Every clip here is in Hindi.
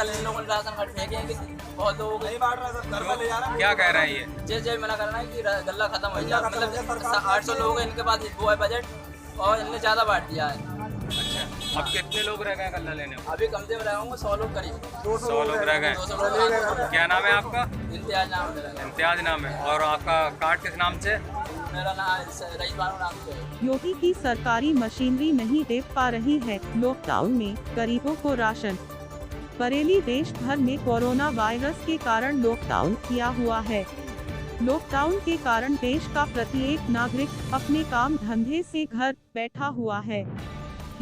कल इन लोगों ने राशन कार्ड फेंके हैं कि बहुत लोग नहीं बांट रहे, घर पर ले जा रहे हैं। क्या कह रहे हैं ये? जय मना करना है कि गल्ला खत्म हो जाए, मतलब 800 लोग हैं इनके पास वो है बजट और इनने ज़्यादा बांट दिया है। अच्छा, अब कितने लोग रह गए गल्ला लेने में? अभी कम से कम रहे होंगे 100 लोग करीब, 100 लोग रह गए। 200 लोग। क्या नाम है आपका? इम्तियाज नाम है। इम्तियाज नाम है। और आपका कार्ड किस नाम से? मेरा नाम रईस बानो नाम से है। योगी की सरकारी मशीनरी नहीं दे पा रही है लॉकडाउन में गरीबों को राशन। बरेली देश भर में कोरोना वायरस के कारण लॉकडाउन किया हुआ है। लॉकडाउन के कारण देश का प्रत्येक नागरिक अपने काम धंधे से घर बैठा हुआ है।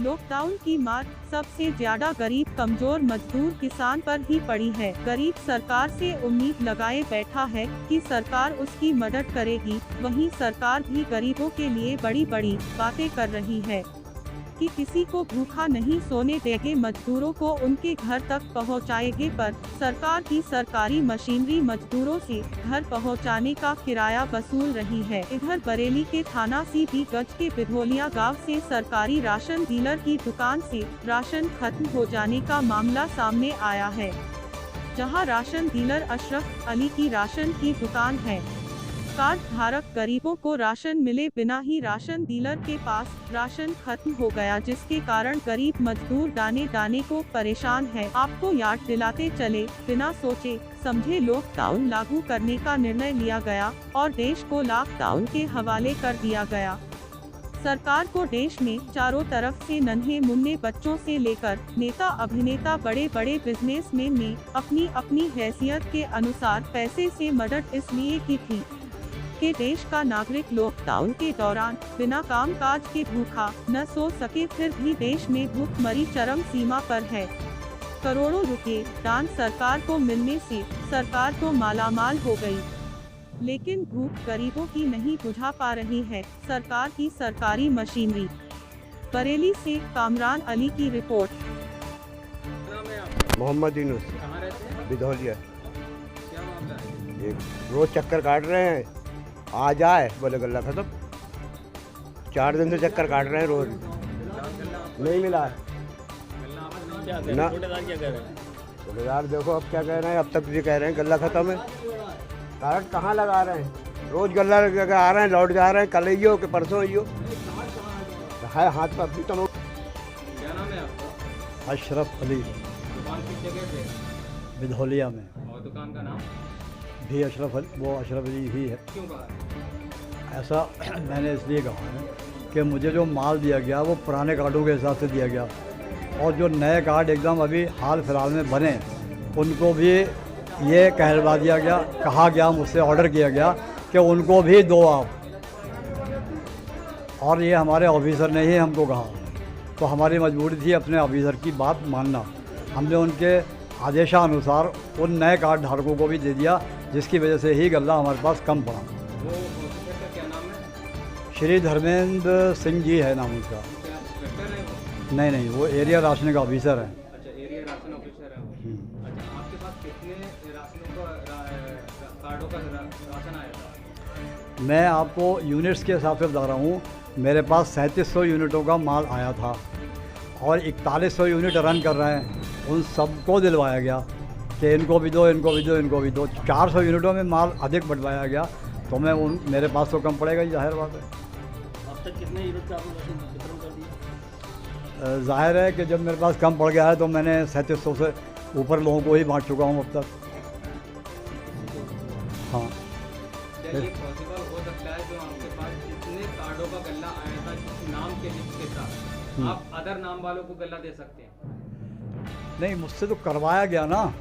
लॉकडाउन की मार सबसे ज्यादा गरीब कमजोर मजदूर किसान पर ही पड़ी है। गरीब सरकार से उम्मीद लगाए बैठा है कि सरकार उसकी मदद करेगी, वहीं सरकार भी गरीबों के लिए बड़ी बड़ी बातें कर रही है कि किसी को भूखा नहीं सोने देंगे, मजदूरों को उनके घर तक पहुंचाएंगे, पर सरकार की सरकारी मशीनरी मजदूरों से घर पहुंचाने का किराया वसूल रही है। इधर बरेली के थाना सीपी गज के बिधोलिया गांव से सरकारी राशन डीलर की दुकान से राशन खत्म हो जाने का मामला सामने आया है, जहां राशन डीलर अशरफ अली की राशन की दुकान है। कार्ड धारक गरीबों को राशन मिले बिना ही राशन डीलर के पास राशन खत्म हो गया, जिसके कारण गरीब मजदूर दाने दाने को परेशान है। आपको याद दिलाते चले, बिना सोचे समझे लॉकडाउन लागू करने का निर्णय लिया गया और देश को लॉकडाउन के हवाले कर दिया गया। सरकार को देश में चारों तरफ से नन्हे मुन्ने बच्चों से लेकर नेता अभिनेता बड़े बड़े बिजनेसमैन ने अपनी अपनी हैसियत के अनुसार पैसे से मदद इसलिए की थी कि देश का नागरिक लॉकडाउन के दौरान बिना काम काज के भूखा न सो सके, फिर भी देश में भूखमरी चरम सीमा पर है। करोड़ों रुपए दान सरकार को मिलने से सरकार तो मालामाल हो गई, लेकिन भूख गरीबों की नहीं बुझा पा रही है सरकार की सरकारी मशीनरी। बरेली से कामरान अली की रिपोर्ट। मोहम्मद यूनुस, कहाँ रहते हैं? बिधौलिया। क्या मामला है? एक रोज चक्कर काट रहे हैं, आ जाए बोले गल्ला खत्म। 4 दिन से चक्कर काट रहे हैं, रोज नहीं मिला है ना। ठेकेदार देखो अब क्या कह रहे हैं, अब तक ये कह रहे हैं गल्ला खत्म है। कार्ड कहाँ लगा रहे हैं, रोज गल्ला लगा आ रहे हैं, लौट जा रहे हैं, कल आइयो कि परसों आइयो है हाथ पर अभी तो। क्या नाम है आपका? अशरफ अली, दुकान किस जगह पे? बिधौलिया में। और दुकान का नाम भी अशरफ अली, वो अशरफ अली ही है। क्यों कहा? ऐसा मैंने इसलिए कहा है कि मुझे जो माल दिया गया वो पुराने कार्डों के हिसाब से दिया गया, और जो नए कार्ड एकदम अभी हाल फिलहाल में बने उनको भी ये कहलवा दिया गया, कहा गया, मुझसे ऑर्डर किया गया कि उनको भी दो आप। और ये हमारे ऑफिसर ने ही हमको कहा, तो हमारी मजबूरी थी अपने ऑफिसर की बात मानना। हमने उनके आदेशानुसार उन नए कार्ड धारकों को भी दे दिया, जिसकी वजह से ही गल्ला हमारे पास कम पड़ा। वो ऑफिसर का क्या नाम है? श्री धर्मेंद्र सिंह जी है नाम उसका। क्या इंस्पेक्टर है वो? नहीं, वो एरिया राशन का ऑफिसर है। अच्छा, एरिया राशन ऑफिसर है वो। अच्छा, आपके पास कितने राशनों का कार्डों का राशन आया था? मैं आपको यूनिट्स के हिसाब से बता रहा हूँ, मेरे पास 3700 यूनिटों का माल आया था और 4100 यूनिट रन कर रहे हैं। उन सबको दिलवाया गया कि इनको भी दो, इनको भी दो, इनको भी दो। 400 यूनिटों में माल अधिक बढ़वाया गया, तो मैं मेरे पास तो कम पड़ेगा ही, जाहिर बात है। अब तक कितने यूनिट का आपने राशन वितरण कर दिया? जाहिर है कि जब मेरे पास कम पड़ गया है तो मैंने 3700 से ऊपर लोगों को ही बांट चुका हूँ अब तक। हाँ, क्या ये पॉसिबल हो सकता है जो आपके पास जितने कार्डों का गल्ला आया था नाम के लिस्ट के साथ, आप अदर नाम वालों को गल्ला दे सकते हैं? नहीं, मुझसे तो करवाया गया ना,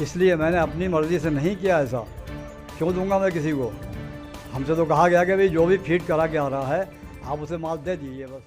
इसलिए मैंने अपनी मर्ज़ी से नहीं किया। ऐसा क्यों दूंगा मैं किसी को? हमसे तो कहा गया कि भाई जो भी फीड करा के आ रहा है आप उसे माल दे दीजिए बस।